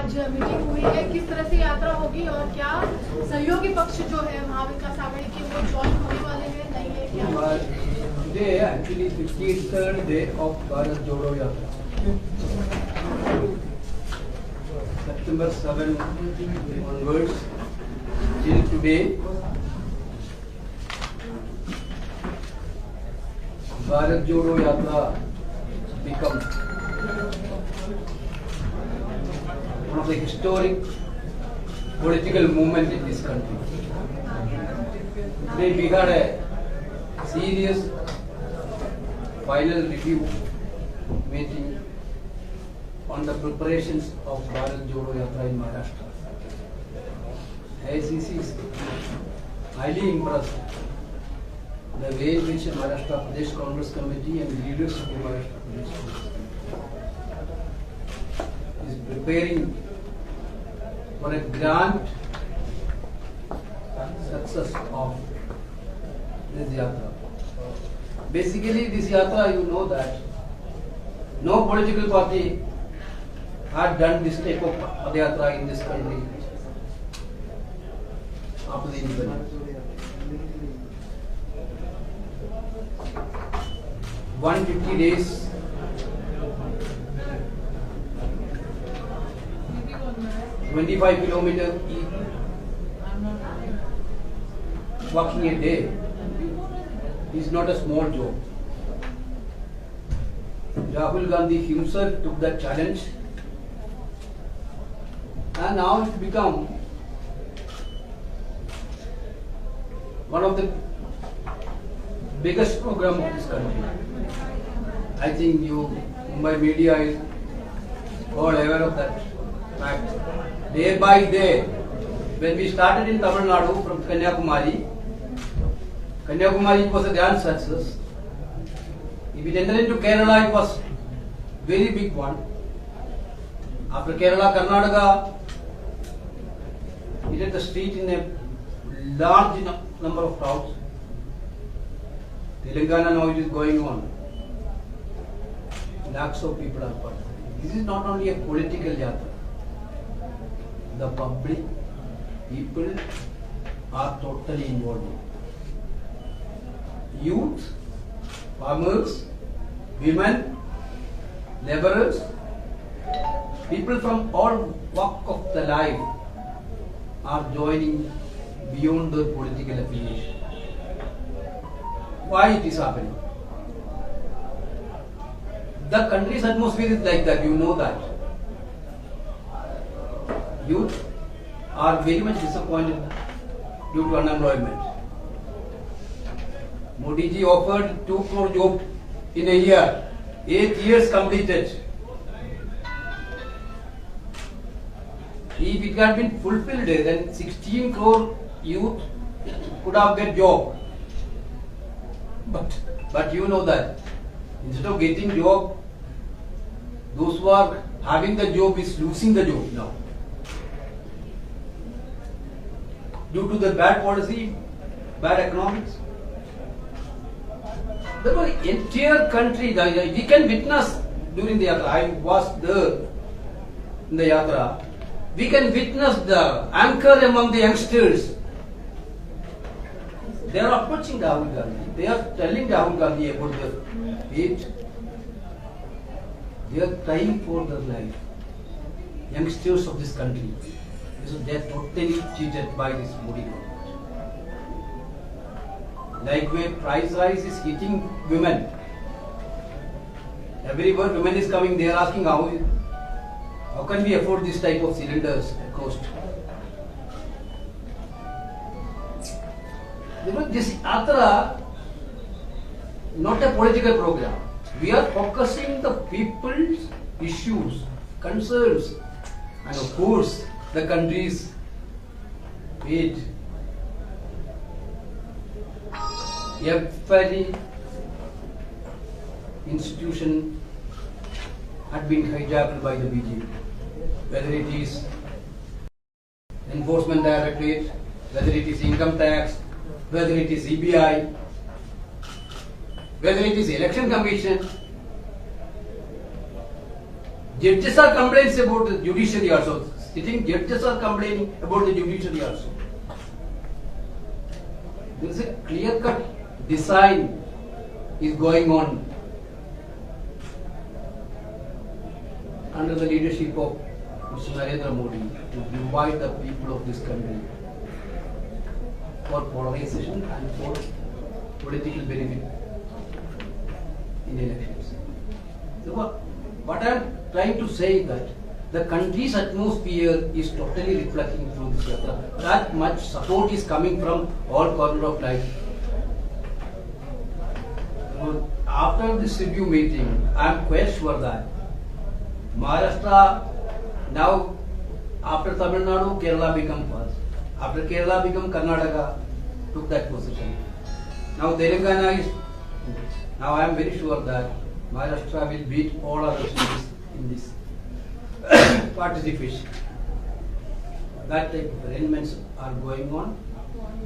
आज मीटिंग हुई है, किस तरह से यात्रा होगी और क्या सहयोगी पक्ष जो है महाविकास आघाड़ी के वो ज्वाइन होने वाले हैं, नहीं है क्या? Today actually 53rd day of Bharat Jodo Yatra. September 7 onwards till today, Bharat Jodo Yatra become one of the historic political movement in this country. Today we had a serious final review meeting on the preparations of Bharat Jodo Yatra in Maharashtra. AICC is highly impressed the way in which Maharashtra Pradesh Congress Committee and leaders of the Maharashtra Pradesh Congress Committee is preparing for a grand success of this yatra. Basically, this yatra, you know that no political party had done this type of padayatra in this country after the independence. 150 days, (25 kilometers) walking a day is not a small job. Rahul Gandhi himself took that challenge, and now it's become one of the biggest program of this country. I think you, Mumbai media is all aware of that fact. Day by day, when we started in Tamil Nadu from Kanyakumari it was a grand success. If it entered into Kerala, it was very big one. After Kerala, Karnataka, it hit the street in a large number of towns. Telangana now it is going on. Lakhs of people are part. This is not only a political yatra. The public, people are totally involved. Youth, farmers, women, laborers, people from all walk of the life are joining beyond their political affiliation. Why it is happening? The country's atmosphere is like that, you know that. Youth are very much disappointed due to unemployment. Modi ji offered 2 crore job in a year, 8 years completed. If it had been fulfilled, then 16 crore youth could have get job. But you know that instead of getting job, those who are having the job is losing the job now. Due to the bad policy, bad economics. The entire country, we can witness during the yatra. I was there in the yatra. We can witness the anchor among the youngsters. They are approaching Rahul Gandhi. They are telling Rahul Gandhi about their fate. They are crying for their life. Youngsters of this country. So they are totally cheated by this Modi government. Likewise, price rise is hitting women. Everywhere women is coming, they are asking how can we afford this type of cylinders at cost? This yatra not a political program. We are focusing the people's issues, concerns, and of course the country's fate. Every institution had been hijacked by the BJP, whether it is Enforcement Directorate, whether it is Income Tax, whether it is CBI, whether it is Election Commission. Judges are complaining about the judiciary also. Sitting judges are complaining about the judiciary also. There is a clear-cut design is going on under the leadership of Mr. Narendra Modi to divide the people of this country for polarization and for political benefit in elections. So what I am trying to say is that the country's atmosphere is totally reflecting through this yatra. That much support is coming from all corners of life. So after this review meeting, I am quite sure that Maharashtra now, after Tamil Nadu, Kerala become first. After Kerala become Karnataka, took that position. Now Telangana is. Now I am very sure that Maharashtra will beat all other states in this participation. That type of arrangements are going on.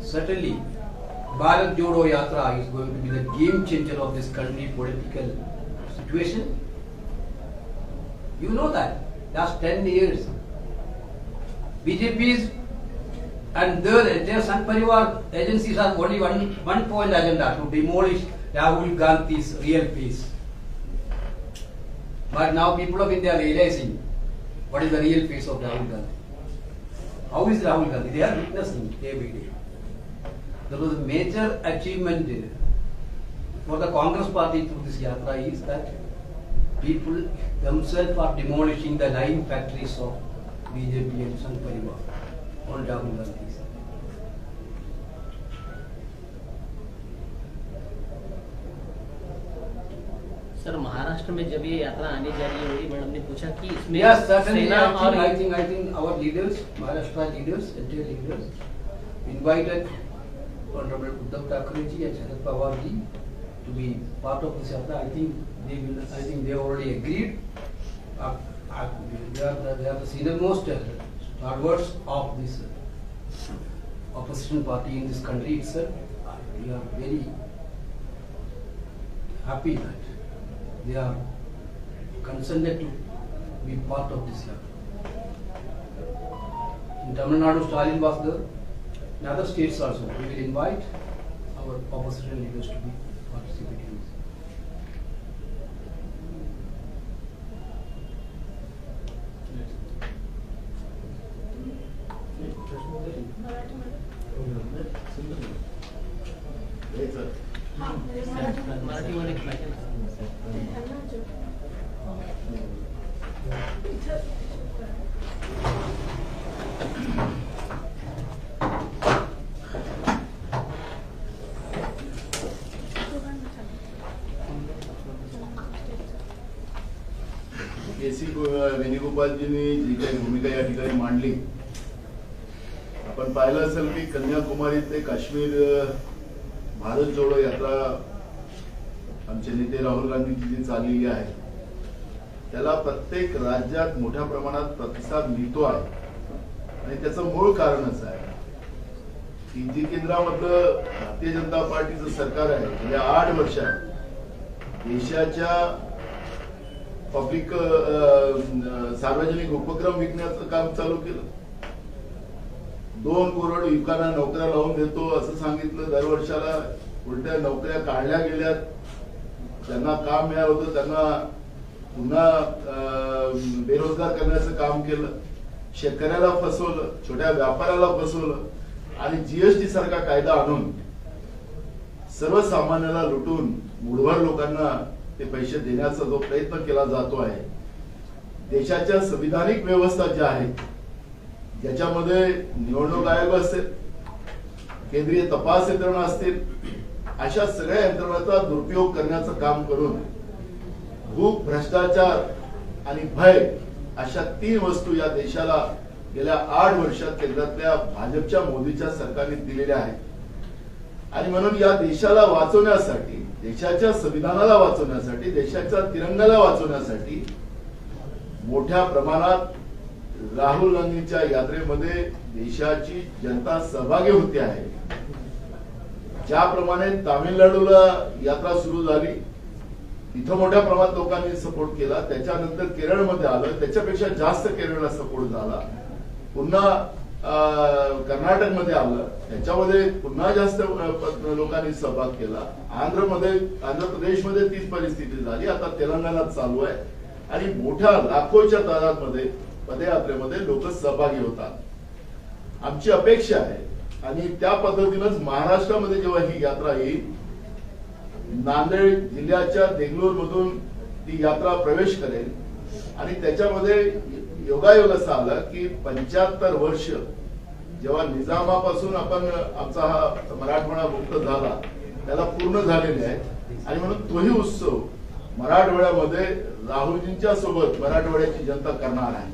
Certainly, Bharat Jodo Yatra is going to be the game changer of this country political situation. You know that last 10 years, BJP's and their entire Sangh Parivar agencies have only one point agenda: to demolish Rahul Gandhi's real face. But now people of India are realizing what is the real face of Rahul Gandhi. How is Rahul Gandhi? They are witnessing day by day. There was a major achievement for the Congress party through this yatra is that people themselves are demolishing the 9 factories of BJP and Sangh Parivar on Rahul Gandhi's. Sir, Maharashtra में जब ये यात्रा आने जा रही है, madam ने पूछा कि इसमें Yes, certainly. सेना और I think our leaders, Maharashtra leaders, entire leaders, invited Honorable Uddhav Thackeray ji and Sharad Pawar ji to be part of this yatra. I think they already agreed. They are the senior most stalwarts of this opposition party in this country itself. We are very happy that they are consented to be part of this yatra. In Tamil Nadu, Stalin was there. In other states also, we will invite our opposition leaders to be participating in this. Marathi मध्ये केसी वेणुगोपालजींनी जी काही भूमिका या ठिकाणी मांडली, आपण पाहिलं असेल की कन्याकुमारी ते काश्मीर भारत जोडो यात्रा आमचे नेते राहुल गांधीजी जी चाललेली आहे, त्याला प्रत्येक राज्यात मोठ्या प्रमाणात प्रतिसाद मिळतो आहे आणि त्याचं मूळ कारणच आहे की जी केंद्रामधलं भारतीय जनता पार्टीचं सरकार आहे, गेल्या 8 वर्षात देशाच्या पब्लिक सार्वजनिक उपक्रम विकण्याचं काम चालू केलं. 2 करोड युवकांना नोकऱ्या लावून देतो असं सांगितलं. दरवर्षाला उलट्या नोकऱ्या काढल्या गेल्या, त्यांना काम मिळालं होतं त्यांना पुन्हा बेरोजगार करण्याचं काम केलं. शेतकऱ्याला फसवलं, छोट्या व्यापाऱ्याला फसवलं आणि जीएसटी सारखा कायदा आणून सर्वसामान्याला लुटून मुठभर लोकांना ते पैसे देण्याचा जो प्रयत्न केला जातो आहे, देशाच्या संविधानिक व्यवस्था ज्या आहेत ज्याच्यामध्ये निवडणूक आयोग असेल, केंद्रीय तपास यंत्रणा असतील, अशा सगळ्या यंत्रणांचा दुरुपयोग करण्याचं काम करून भूक, भ्रष्टाचार आणि भय अशा 3 वस्तू या देशाला गेल्या 8 वर्षात केंद्रातल्या भाजपच्या मोदीच्या सरकारने दिलेल्या आहेत आणि म्हणून या देशाला वाचवण्यासाठी, देशाच्या संविधानाला वाचवण्यासाठी, देशाच्या तिरंगाला वाचवण्यासाठी मोठ्या प्रमाणात राहुल गांधींच्या यात्रेमध्ये देशाची जनता सहभागी होते आहे. ज्याप्रमाणे तामिळनाडूला यात्रा सुरू झाली, इथं मोठ्या प्रमाणात लोकांनी सपोर्ट केला. त्याच्यानंतर केरळमध्ये आलं, त्याच्यापेक्षा जास्त केरळला सपोर्ट झाला. पुन्हा कर्नाटकमध्ये आलं, त्याच्यामध्ये पुन्हा जास्त लोकांनी सहभाग केला. आंध्र प्रदेशमध्ये तीच परिस्थिती झाली. आता तेलंगणात चालू आहे आणि मोठ्या लाखोच्या तादादमध्ये पदयात्रेमध्ये लोक सहभागी होतात. आमची अपेक्षा आहे आणि त्या पद्धतीनंच महाराष्ट्रामध्ये जेव्हा ही यात्रा येईल, नांदेड जिल्ह्याच्या देगलूर मधून ती यात्रा प्रवेश करेल आणि त्याच्यामध्ये योगायोग असा आला की 75 वर्ष जेव्हा निजामापासून आमचा हा मराठवाडा मुक्त झाला त्याला पूर्ण झालेले आहे आणि म्हणून तोही उत्सव मराठवाड्यामध्ये राहुलजींच्या सोबत मराठवाड्याची जनता करणार आहे.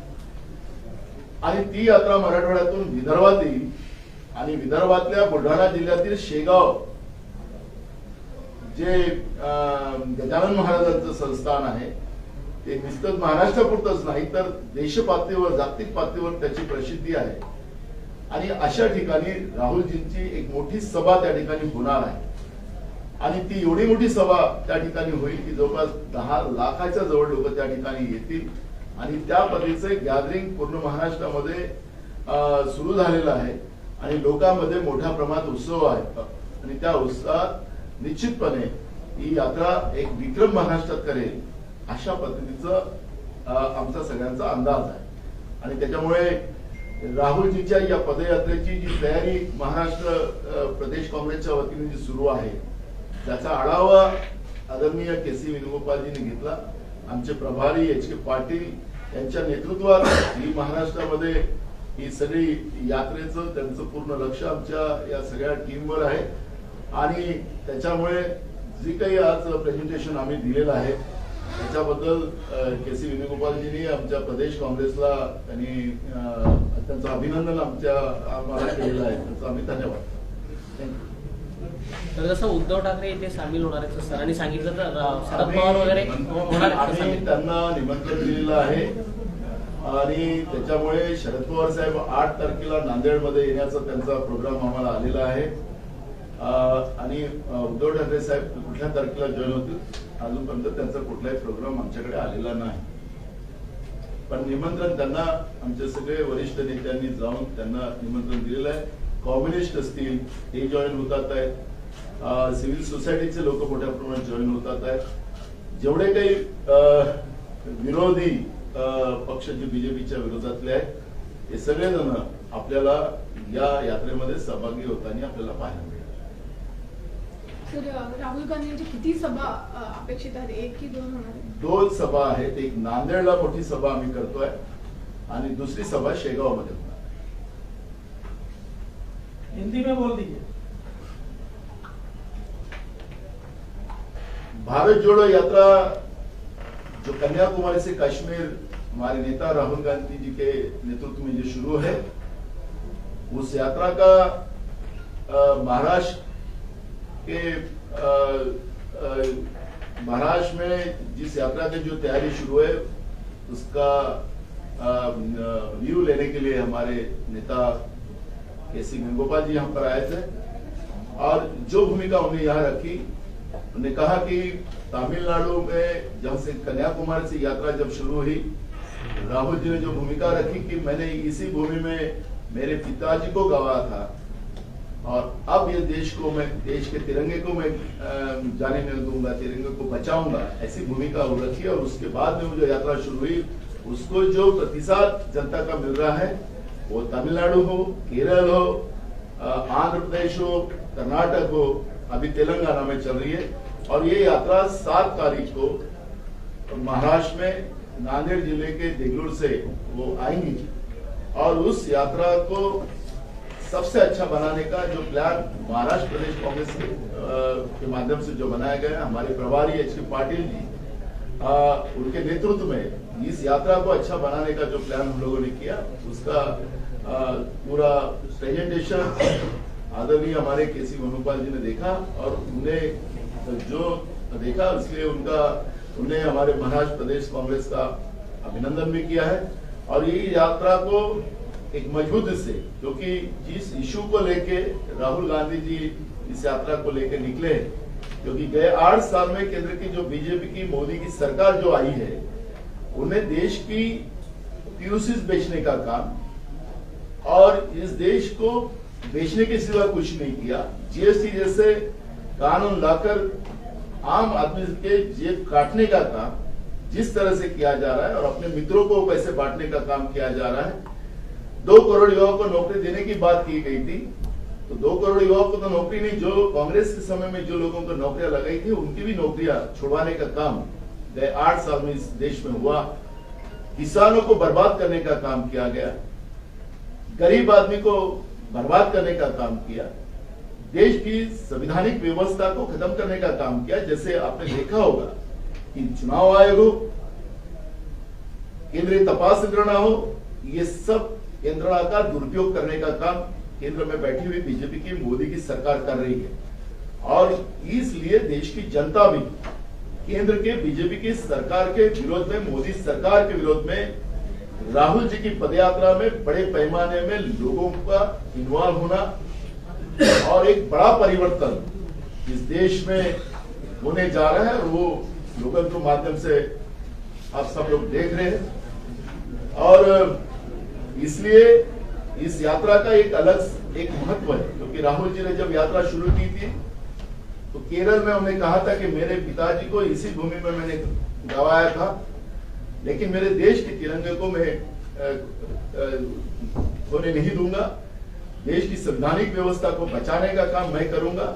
आणि ती यात्रा मराठवाड्यातून विदर्भात येईल आणि विदर्भातल्या बुलढाणा जिल्ह्यातील शेगाव जे गजानन महाराजांचं संस्थान आहे ते नुसतं महाराष्ट्रापुरतच नाही तर देश पातळीवर, जागतिक पातळीवर त्याची प्रसिद्धी आहे. आणि अशा ठिकाणी राहुलजींची एक मोठी सभा त्या ठिकाणी होणार आहे आणि ती एवढी मोठी सभा त्या ठिकाणी होईल की जवळपास 10 लाखाच्या जवळ लोक त्या ठिकाणी येतील आणि त्या पद्धतीचे गॅदरिंग पूर्ण महाराष्ट्रामध्ये सुरू झालेलं आहे आणि लोकांमध्ये मोठ्या प्रमाणात उत्सव आहे आणि त्या उत्साहात निश्चितपणे ही यात्रा एक विक्रम महाराष्ट्रात करेल अशा पद्धतीचं आमचा सगळ्यांचा अंदाज आहे. आणि त्याच्यामुळे राहुलजीच्या या पदयात्रेची जी तयारी महाराष्ट्र प्रदेश काँग्रेसच्या वतीने जी सुरू आहे त्याचा आढावा आदरणीय के.सी. वेणुगोपालजींनी घेतला. आमचे प्रभारी एच.के. पाटील यांच्या नेतृत्वात ही महाराष्ट्रामध्ये ही सगळी यात्रेचं त्यांचं पूर्ण लक्ष आमच्या या सगळ्या टीमवर आहे आणि त्याच्यामुळे जी काही आज प्रेझेंटेशन आम्ही दिलेलं आहे त्याच्याबद्दल के.सी. वेणुगोपालजींनी आमच्या प्रदेश काँग्रेसला त्यांनी त्यांचं अभिनंदन आम्हाला केलेलं आहे. त्यांचा आम्ही धन्यवाद. थँक्यू. तर जसं उद्धव ठाकरे इथे सामील होणार आहेत सरांनी सांगितलं तर शरद पवार वगैरे होणार आहेत. आम्ही त्यांना निमंत्रण दिलेलं आहे आणि त्याच्यामुळे शरद पवार साहेब 8 तारखेला नांदेडमध्ये येण्याचा त्यांचा प्रोग्राम आम्हाला आलेला आहे आणि उद्धव ठाकरे साहेब कुठल्या तारखेला जॉईन होतील अजूनपर्यंत त्यांचा कुठलाही प्रोग्राम आमच्याकडे आलेला नाही. पण निमंत्रण त्यांना आमचे सगळे वरिष्ठ नेत्यांनी जाऊन त्यांना निमंत्रण दिलेलं आहे. कम्युनिस्ट असतील ते जॉईन होतात आहेत, सिव्हिल सोसायटीचे लोक मोठ्या प्रमाणात जॉईन होतात आहेत. जेवढे काही विरोधी पक्ष जे बीजेपीच्या विरोधातले आहेत हे सगळेजण आपल्याला या यात्रेमध्ये सहभागी होताना आपल्याला पाहायला मिळेल. सर, राहुल गांधींची किती सभा अपेक्षित आहे? 1 की 2 होणार? 2 सभा आहेत. एक नांदेडला मोठी सभा आम्ही करतोय आणि दुसरी सभा शेगावमध्ये होणार. हिंदी में बोल दीजिए. भारत जोड़ो यात्रा जो कन्याकुमारी से कश्मीर हमारे नेता राहुल गांधी जी के नेतृत्व में जो शुरू है उस यात्रा का महाराष्ट्र में जिस यात्रा की जो तैयारी शुरू है उसका व्यू लेने के लिए हमारे नेता के.सी. वेणुगोपाल जी यहाँ पर आए थे और जो भूमिका उन्हें यहाँ रखी, उन्होंने कहा कि तमिलनाडु में जहां से कन्याकुमारी से यात्रा जब शुरू हुई राहुल जी ने जो भूमिका रखी कि मैंने इसी भूमि में मेरे पिताजी को गवाया था और अब ये देश के तिरंगे को मैं जाने नहीं दूंगा, तिरंगे को बचाऊंगा, ऐसी भूमिका वो रखी. और उसके बाद में वो जो यात्रा शुरू हुई उसको जो प्रतिसाद जनता का मिल रहा है वो तमिलनाडु हो, केरल हो, आंध्र प्रदेश हो, कर्नाटक हो, अभी तेलंगाना में चल रही है. और ये यात्रा 7 तारीख को महाराष्ट्र में नांदेड़ जिले के देगलूर से वो आएंगी और उस यात्रा को सबसे अच्छा बनाने का जो प्लान महाराष्ट्र प्रदेश कांग्रेस के माध्यम से जो बनाया गया, हमारे प्रभारी एच.के. पाटिल जी उनके नेतृत्व में इस यात्रा को अच्छा बनाने का जो प्लान हम लोगों ने किया उसका पूरा प्रेजेंटेशन आदरणीय हमारे के.सी. वेणुगोपाल जी ने देखा और उन्हें जो देखा इसलिए उन्हें हमारे महाराष्ट्र प्रदेश कांग्रेस का अभिनंदन भी किया है. और ये यात्रा को एक मजबूत से, क्योंकि जिस इशू को लेके राहुल गांधी जी इस यात्रा को लेके निकले क्योंकि गए 8 साल में केंद्र की जो बीजेपी की मोदी की सरकार जो आई है, उन्हें देश की पीयूसीज बेचने का काम और इस देश को बेचने के सिवा कुछ नहीं किया। जीएसटी जैसे कानून लाकर आम आदमी के जेब काटने का काम जिस तरह से किया जा रहा है और अपने मित्रों को पैसे बांटने का काम किया जा रहा है। 2 करोड़ युवाओं को नौकरी देने की बात की गई थी, तो 2 करोड़ युवाओं को तो नौकरी नहीं, जो कांग्रेस के समय में जो लोगों को नौकरियां लगाई थी उनकी भी नौकरियां छुड़वाने का काम गए 8 साल में इस देश में हुआ। किसानों को बर्बाद करने का काम किया गया, गरीब आदमी को बर्बाद करने का काम किया, देश की संवैधानिक व्यवस्था को खत्म करने का काम किया। जैसे आपने देखा होगा कि चुनाव आयोग हो, केंद्रीय तपास यंत्रणा हो, ये सब यंत्रणा का दुरुपयोग करने का काम केंद्र में बैठी हुई बीजेपी की मोदी की सरकार कर रही है। और इसलिए देश की जनता भी केंद्र के बीजेपी की सरकार के विरोध में, मोदी सरकार के विरोध में, राहुल जी की पदयात्रा में बड़े पैमाने में लोगों का इन्वॉल्व होना और एक बड़ा परिवर्तन इस देश में होने जा रहा है। और वो लोकल के माध्यम से आप सब लोग देख रहे हैं। और इसलिए इस यात्रा का एक अलग एक महत्व है, क्योंकि राहुल जी ने जब यात्रा शुरू की थी तो केरल में उन्होंने कहा था कि मेरे पिताजी को इसी भूमि में मैंने गवाया था, लेकिन मेरे देश के तिरंगे को मैं होने नहीं दूंगा। देश की संवैधानिक व्यवस्था को बचाने का काम मैं करूंगा।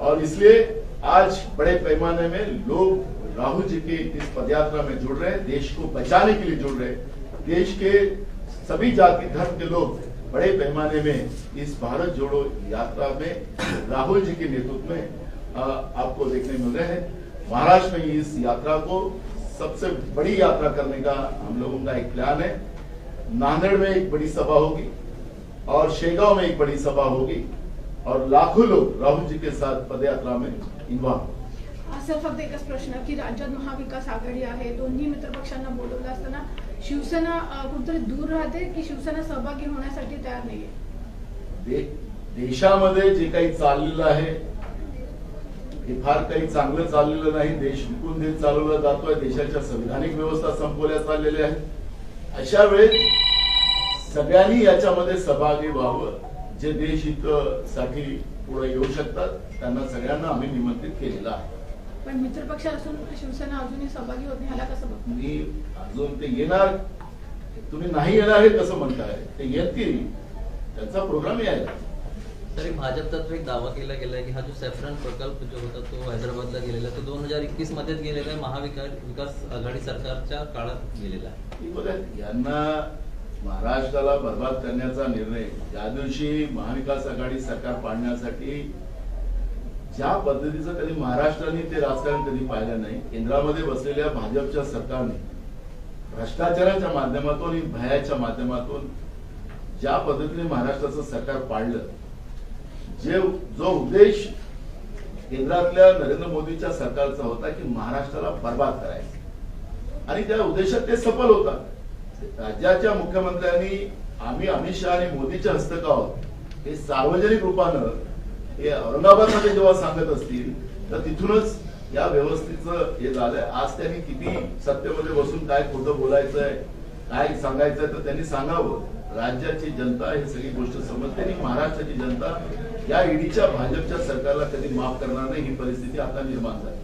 और इसलिए आज बड़े पैमाने में लोग राहुल जी की इस पदयात्रा में जुड़ रहे हैं, देश को बचाने के लिए जुड़ रहे हैं। देश के सभी जाति धर्म के लोग बड़े पैमाने में इस भारत जोड़ो यात्रा में राहुल जी के नेतृत्व में आपको देखने मिल रहे हैं। महाराष्ट्र में इस यात्रा को सबसे बड़ी यात्रा करने का हम लोगों का एक प्लान है। नांदेड़ में एक बड़ी सभा होगी और शेगांव में एक बड़ी सभा होगी और लाखों लोग राहुल जी के साथ पदयात्रा में इन्वॉल्व। सर, फक्त एकच प्रश्न की राज्यात महाविकास आघाडी आहे, दोन्ही मित्रपक्षांना बोलवलं असताना शिवसेना कुठेतरी दूर राहते की शिवसेना सहभागी होण्यासाठी तयार नाहीये? देशामध्ये जे काही चाललेलं आहे हे फार काही चांगलं चाललेलं नाही। देश विकून देत चालवला जातोय, देशाच्या संवैधानिक व्यवस्था संपवल्या चाललेल्या आहेत। अशा वेळेस सगळ्यांनी याच्यामध्ये सहभागी व्हावं। जे देश हितासाठी पुढे येऊ शकतात त्यांना सगळ्यांना आम्ही निमंत्रित केलेलं आहे। पण मित्रपक्ष असून शिवसेना अजूनही सहभागी होत नाही, ह्याला कसं बघता? मी अजून ते येणार, तुम्ही नाही येणार हे कसं म्हणताय? ते येतील, त्यांचा प्रोग्राम यायला। तरी भाजपतर्फे एक दावा केला गेलाय की हा जो सॅफ्रॉन प्रकल्प जो होता तो हैदराबादला गेलेला, तो 2021 मध्येच गेलेला आहे, महाविकास आघाडी सरकारच्या काळात गेलेला आहे। बघा, यांना महाराष्ट्राला बर्बाद करण्याचा निर्णय ज्या दिवशी महाविकास आघाडी सरकार पाडण्यासाठी ज्या पद्धतीचं कधी महाराष्ट्राने ते राजकारण कधी पाहिलं नाही। केंद्रामध्ये बसलेल्या भाजपच्या सरकारने भ्रष्टाचाराच्या माध्यमातून आणि भयाच्या माध्यमातून ज्या पद्धतीने महाराष्ट्राचं सरकार पाडलं, जो उद्देश केंद्रातल्या नरेंद्र मोदीच्या सरकारचा होता की महाराष्ट्राला बर्बाद करायचं आणि त्या उद्देशात ते सफल होतात। राज्याच्या मुख्यमंत्र्यांनी आम्ही अमित शहा आणि मोदीच्या हस्तक आहोत हे सार्वजनिक रूपानं हे औरंगाबादमध्ये जेव्हा सांगत असतील तर तिथूनच या व्यवस्थेचं हे झालंय। आज त्यांनी किती सत्तेमध्ये बसून काय खोटं बोलायचंय, काय सांगायचंय तर त्यांनी सांगावं। राज्याची जनता ही सगळी गोष्ट समजते आणि महाराष्ट्राची जनता या ईडीच्या भाजपच्या सरकारला कधी माफ करणार नाही, ही परिस्थिती आता निर्माण झाली।